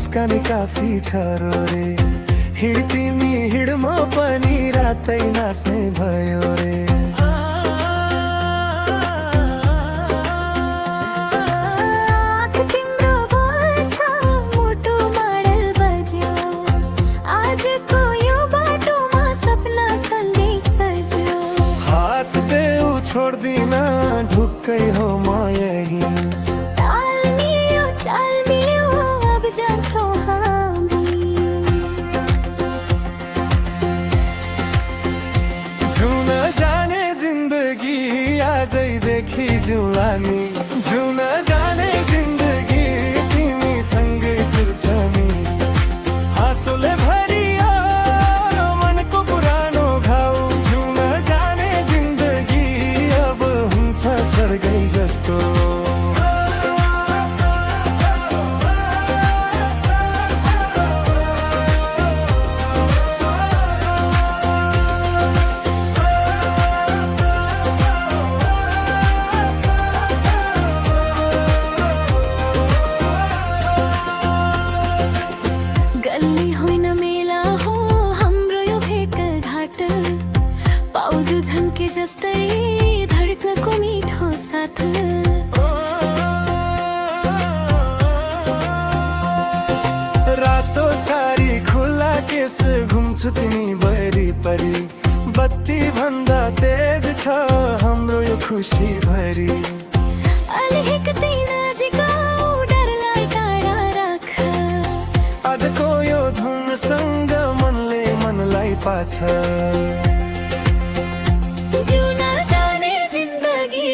मुस्कानी काफी छ रे। हिँड तिमी हिँड म पनि रातै नाच्ने भयो रे। छोड्दिन ढुक्कै हो म यही। ताल मिल्यो अब जान्छौँ हामी। जुन जाने जिन्दगी आजैदेखि जिउँला नि। जुन जाने जिन्दगी तिमीसँगै फिर्छ नि। हाँसोले भरियो मनको पुरानो घाउ। जुन जाने जिन्दगी अब हुन्छ स्वर्गै जस्तो। गल्ली होइन मेला हो हाम्रो यो भेटघाट। पाउजु झन्के जस्तै धड्कको मिठो साथ। रातो सारी खुला केस घुम्छु तिमी वरिपरि। बत्ती भन्दा तेज छ हाम्रो यो खुसी भरि। अलिकति नजिक आऊ, डरलाई टाढा राख। आजको यो धुनसँग मनले मनलाई पाछ। जिउन जाने जिन्दगी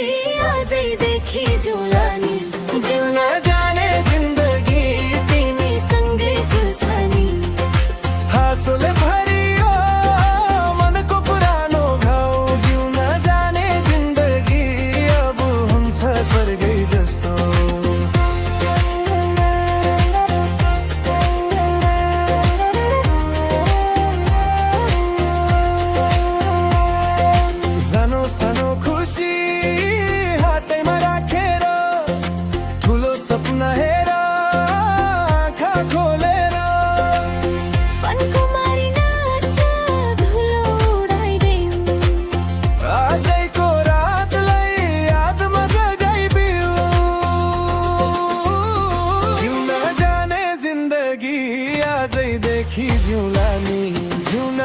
आजैदेखि जिउँला नि। जिउन जाने जिन्दगी तिमीसँगै फिर्छ नि। हाँसोले भरियो मनको पुरानो घाउ। जिउन जाने जिन्दगी अब हुन्छ स्वर्गै जस्तो। सानो सानो खुसी हातैमा राखेर, ठुलो सपना हेर आँखा खोलेर। फनको मारी नाच धुलो उडाइदेऊ। आजैको रातलाई यादमा सजाइबिऊ। जिउन जाने जिन्दगी आजैदेखि जिउँला नि। जिउन